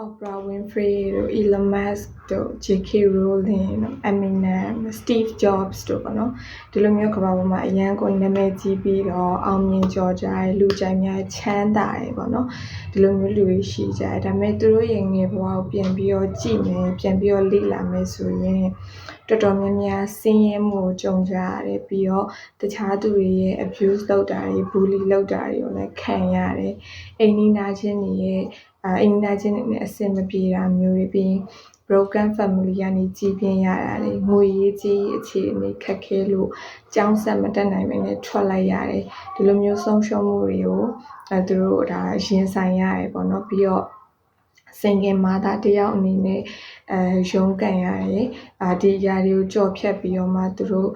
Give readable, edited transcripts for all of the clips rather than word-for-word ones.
Oprah Winfrey တို့ Elon Musk တို့ J.K. Rowling တို့ Eminem Steve Jobs တို့ပေါ့နော်ဒီလိုမျိုးကမ္ဘာပေါ်မှာအရန်ကိုနာမည်ကြီးပြီးတော့အောင်မြင်ကျော်ကြားလူကြိုက်များချမ်းသာတယ်ပေါ့နော်ဒီလိုမျိုးလူတွေရှိကြတယ်ဒါပေမဲ့သူတို့ရဲ့ငယ်ဘဝကိုပြန်ပြီးတော့ကြည့်မယ်ပြန်ပြီးတော့လေ့လာမယ်ဆိုရင်တော်တော်များများဆင်းရဲမှုကိုကြုံကြရတယ်ပြီးတော့တခြားသူတွေရဲ့ abuse လုပ်တာတွေ bully လုပ်တာတွေကိုလည်းခံရတယ်အိမ်နီးနားချင်းတွေရဲ့အိမ်နာချင်းနဲ့အဆင်မပြေတာမျိုးတွေပြီး broken family ကနေကြီးပြင်းရတာတွေငွေရေးကြီးအခြေအနေခက်ခဲလို့ကြောင်းဆက်မတက်နိုင်မနဲ့ထွက်လိုက်ရတယ်ဒီလိုမျိုးဆုံးရှုံးမှုတွေကိုသူတို့ဒါရင်ဆိုင်ရတယ်ပေါ့နော်ပြီးတော့single mother တယောက်အနေနဲ့ရုန်းကန်ရတယ်ဒီຢာတွေကိုကြော်ဖြတ်ပြီးတော့မှသူတို့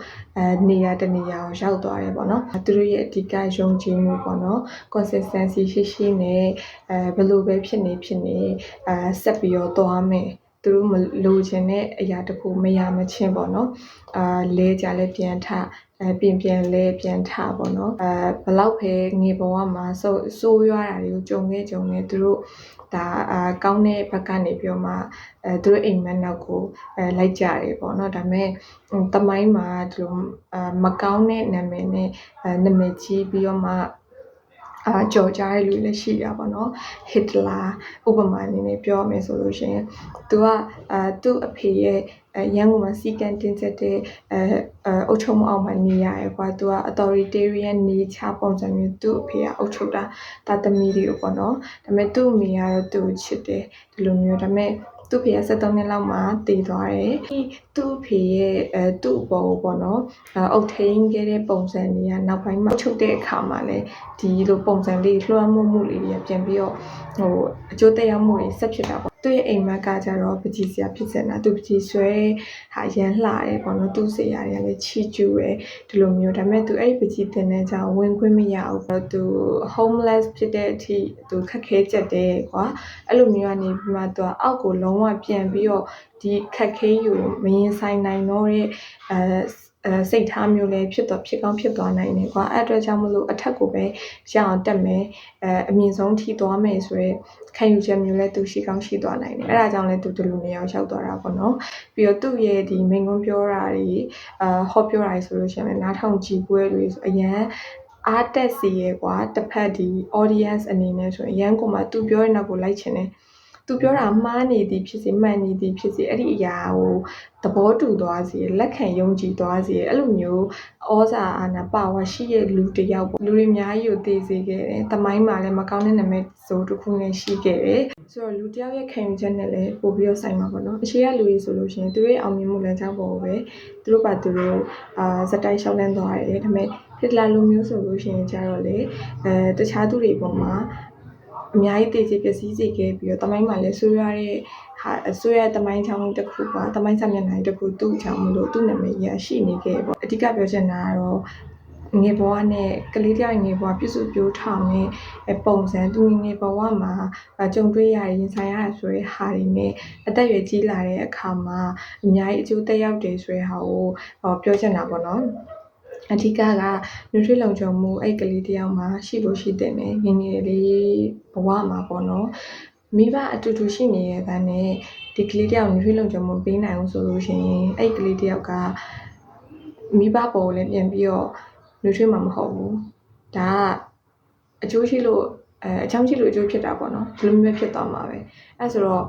နေရာတနေရာကိုရောက်သွားတယ်ပေါ့နော်သူတို့ရဲ့အဓိကယုံကြည်မှုပေါ့နော် consistency ရှိနဲ့ဘယ်လိုပဲဖြစ်နေဆက်ပြီးတော့သွားမယ်သူတို့မလိုချင်တဲ့အရာတခုမရမချင်းပေါ့နော်လဲကြလဲပြန်ထပြန်လဲပြန်ထပေါ့နော်ဘလောက်ပဲငေဘဝမှာဆိုးရွားတာတွေကိုကြုံခဲ့သူတို့ဒါကောင်းတဲ့ဘက်ကနေပြောမှသူတို့အိမ်မက်နောက်ကိုလိုက်ကြတယ်ပေါ့နော်ဒါပေမဲ့တမိုင်းမှာဒီလိုမကောင်းတဲ့နာမည်နဲ့နာမည်ကြီးပြီးတော့မှကြော်ကြားတဲ့လူလည်းရှိတာပေါ့နော်ဟစ်တလာဥပမာအနေနဲ့ပြောမယ်ဆိုလို့ရှိရင်သူကသူ့အဖေရဲ့ရန်ကုန်မှာစီကံတင်ဆက်တဲ့အုပ်ချုပ်မှုအောက်မှာနေရတယ်ကွာသူက authoritarian nature ပုံစံမျိုးသူ့အဖေကအုပ်ချုပ်တာသမီးတွေကိုပေါ့နော်ဒါပေမဲ့သူ့အမေကတော့သူ့ကိုချစ်တယ်ဒီလိုမျိုးဒါပေမဲ့သူ့ဖေက73နှစ်လောက်မှတည်သွားတယ်သူ့ဖေရဲ့သူ့ဘောပေါ့နော်အုတ်ထိန်ခဲ့တဲ့ပုံစံတွေကနောက်ပိုင်းမှာချုပ်တဲ့အခါမှာလည်းဒီလိုပုံစံလေးလွှမ်းမိုးမှုလေးတွေပြန်ပြီးတော့အကျိုးသက်ရောက်မှုတွေဆက်ဖြစ်တာပေါ့သူ့ရဲ့အိမ်မက်ကကြတော့ပကြီးစရာဖြစ်စင်တာသူပကြီးဆွဲဟာရမ်းလှတယ်ပေါ့နော်သူ့စေရာတွေကလည်းချီကျူးတယ်ဒီလိုမျိုးဒါပေမဲ့သူအဲ့ဒီပကြီးတင်တဲ့ကြောင့်ဝင်ခွင့်မရဘူးသူ homeless ဖြစ်တဲ့အထိသူခက်ခဲကြက်တယ်ကွာအဲ့လိုမျိုးကနေပြီးမှသူကအောက်ကိုလုံးဝပြန်ပြီးတော့ဒီခက်ခဲယူမရင်ဆိုင်နိုင်တော့တဲ့စိတ်ထားမျိုးလည်းဖြစ်ကောင်းဖြစ်သွားနိုင်တယ်ကွာအဲ့အတွက်ကြောင့်မလို့အထက်ကိုပဲရအောင်တက်မယ်အမြင့်ဆုံးထိသွားမယ်ဆိုရဲခံယူချက်မျိုးလည်းသူရှိကောင်းရှိသွားနိုင်တယ်အဲ့ဒါကြောင့်လည်းသူဒီလိုနေရာရောက်သွားတာပေါ့နော်ပြီးတော့သူ့ရဲ့ဒီမိန်ကွန်းပြောတာတွေဟောပြောတာတွေဆိုလို့ရှိရင်နားထောင်ကြည့်ပွဲတွေဆိုအရန်အားတက်စီရဲကွာတစ်ဖက်ဒီ audience အနေနဲ့ဆိုရင်ရန်ကုန်မှာသူပြောတဲ့နောက်ကိုလိုက်ချင်တယ်သူပြောတာမှားနေသည်ဖြစ်စေမှန်နေသည်ဖြစ်စေအဲ့ဒီအရာကိုသဘောတူသွားစေလက်ခံယုံကြည်သွားစေအဲ့လိုမျိုးဩဇာအာဏာပါဝါရှိတဲ့လူတစ်ယောက်ပေါ့လူတွေအများကြီးကိုသိစေခဲ့တယ်။တမိုင်းမှာလည်းမကောင်းတဲ့နာမည်ဆိုတစ်ခုနဲ့ရှိခဲ့တယ်။ဆိုတော့လူတစ်ယောက်ရဲ့ခံယူချက်နဲ့လည်းပို့ပြီးတော့ဆိုင်မှာပေါ့နော်။အခြေရလူတွေဆိုလို့ရှိရင်သူတို့ရဲ့အောင်မြင်မှုလမ်းကြောင်းပေါ်ကိုပဲသူတို့ပါသူတို့စတိုက်ရှောက်လန်းသွားတယ်။ဒါပေမဲ့ဟစ်တလာလူမျိုးဆိုလို့ရှိရင်ကြတော့လေတခြားသူတွေပေါ်မှာအများကြီးတည်စီပျက်စီးစေခဲ့ပြီးတော့တမိုင်းမှာလည်းဆိုးရတဲ့တမိုင်းချောင်းတစ်ခုပါတမိုင်းစာမျက်နှာတစ်ခုသူ့ချောင်းမလို့သူ့နာမည်ကြီးရှိနေခဲ့ပေါ့အဓိကပြောချင်တာကတော့ငယ်ဘဝနဲ့ကလေးတယောက်ငယ်ဘဝပြည့်စုံပြိုးထောင်တဲ့ပုံစံသူငယ်ဘဝမှာကြုံတွေ့ရရင်ဆိုင်ရဆိုတဲ့ဟာတွေနဲ့အသက်အရွယ်ကြီးလာတဲ့အခါမှာအများကြီးအကျိုးသက်ရောက်တယ်ဆိုတဲ့ဟာကိုပြောချင်တာပေါ့နော်အဓိကနျူထရီလုံခြုံမှုအဲ့ကလေးတယောက်မှာရှိလို့ရှိတဲ့ငယ်ငယ်လေးဘဝမှာပေါ့နော်မိဘအတူတူရှိနေရတဲ့နဲ့ဒီကလေးတယောက်နျူထရီလုံခြုံမှုပေးနိုင်အောင်ဆိုလို့ရှိရင်အဲ့ကလေးတယောက်ကမိဘပေါ်ကိုလည်းပြန်ပြီးတော့နျူထရီမှာမဟုတ်ဘူးဒါကအကျိုးရှိလို့အချောင်းရှိလို့အကျိုးဖြစ်တာပေါ့နော်ဒီလိုမျိုးဖြစ်သွားမှာပဲအဲ့ဆိုတော့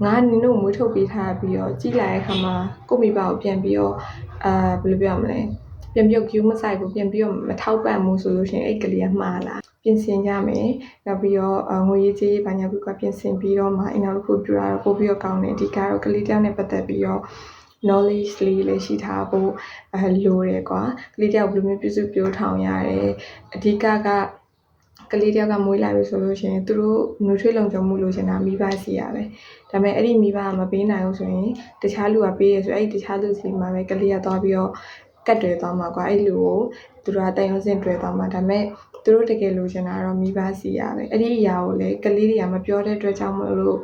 ငါနင်တို့မွေးထုတ်ပေးထားပြီးတော့ကြီးလာတဲ့အခါမှာကိုမိဘကိုပြန်ပြီးတော့ဘယ်လိုပြောရမလဲပြန်ပြီးတော့ queue မဆိုင်ဘူးပြန်ပြီးတော့မထောက်ပံ့ဘူးဆိုလို့ရှိရင်အဲ့ကလေးကမှားလားပြင်ဆင်ကြမယ်နောက်ပြီးတော့ငွေရေးကြေးဘာညာကူကပြင်ဆင်ပြီးတော့မှအိမ်နောက်တစ်ခုပြတာတော့ပို့ပြီးတော့ကောင်းတယ်ဒီကတော့ကလေးတယောက်နဲ့ပတ်သက်ပြီးတော့ knowledge လေးလည်းရှိထားဖို့လိုတယ်ကွာကလေးတယောက်ဘယ်လိုမျိုးပြုစုပြောထောင်ရတယ်အဓိကကလေးတယောက်ကမွေးလာပြီဆိုလို့ရှိရင်သူတို့နျူထရီလုံခြုံမှုလိုချင်တာမိဘစီရပဲဒါပေမဲ့အဲ့ဒီမိဘကမပေးနိုင်ဘူးဆိုရင်တခြားလူကပေးရဆိုအဲ့ဒီတခြားလူစီမှာပဲကလေးကသွားပြီးတော့ကတ်တွယ်သွားမှာကွာအဲ့လူကိုသူတို့ကတန်ရုံးစင်တွယ်သွားမှာဒါပေမဲ့သူတို့တကယ်လိုချင်တာတော့မိဘစီရပဲအဲ့ဒီအရာကိုလည်းကလေးတွေကမပြောတဲ့အတွက်ကြောင့်မလို့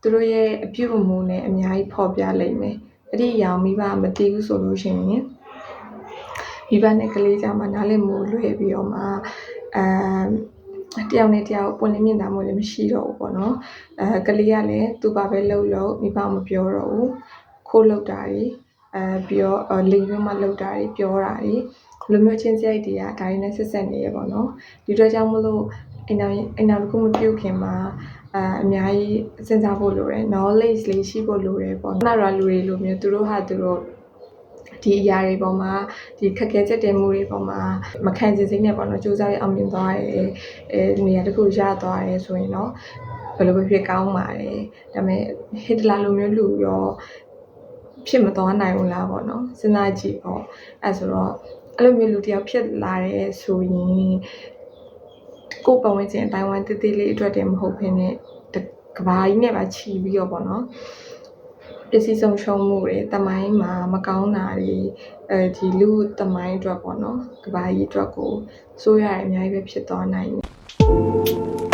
သူတို့ရဲ့အပြုအမူနဲ့အများကြီးဖော်ပြလိုက်မယ်အဲ့ဒီအရာမိဘကမသိဘူးဆိုလို့ရှိရင်မိဘနဲ့ကလေးကြမှာနားလည်မှုလွယ်ပြီးတော့မှ တယောက်နဲ့တယောက်ပွင့်လင်းမြင်သာမှုလည်းမရှိတော့ဘူးပေါ့နော်ကလေးကလည်းသူ့ဘာပဲလှုပ်လို့မိဘမပြောတော့ဘူးခိုးလှုပ်တာတွေပြီးတော့လိမ်ပြီးမှလှုပ်တာတွေပြောတာတွေလိုမျိုးချင်းစရိုက်တွေကဒါတွေနဲ့ဆက်ဆက်နေရပေါ့နော်ဒီအတွက်ကြောင့်မလို့အိမ်တော်တစ်ခုမပြုတ်ခင်မှာအများကြီးစဉ်းစားဖို့လိုတယ် knowledge လေးရှိဖို့လိုတယ်ပေါ့နော်လူတွေလိုမျိုးသူတို့ဟာသူတို့ဒီအရာတွေပေါ်မှာဒီခက်ခဲချက်တင်မှုတွေပေါ်မှာမခံချင်စိမ့်နဲ့ပေါ့နော်စူးစမ်းရအောင်မြင်သွားတယ်နေရာတစ်ခုရသွားတယ်ဆိုရင်တော့ဘယ်လိုပဲဖြစ်ကောင်းပါတယ်ဒါပေမဲ့ဟစ်တလာလိုမျိုးလူရောဖြစ်မသွားနိုင်ဘူးလားပေါ့နော်စဉ်းစားကြည့်ပေါ့အဲဆိုတော့အဲ့လိုမျိုးလူတယောက်ဖြစ်လာတဲ့ဆိုရင်ကိုယ်ပတ်ဝန်းကျင်အတိုင်းဝိုင်းတည်တည်လေးအတွက်တည်းမဟုတ်ဘဲနဲ့ကဘာကြီးနဲ့ပါချီပြီးတော့ပေါ့နော်ပစ္စည်းဆုံးရှုံးမှုတွေတမိုင်းမှာမကောင်းတာတွေဒီလူတမိုင်းအတွက်ပေါ့နော်ကဘာကြီးအတွက်ကိုစိုးရရအများကြီးပဲဖြစ်သွားနိုင်တယ်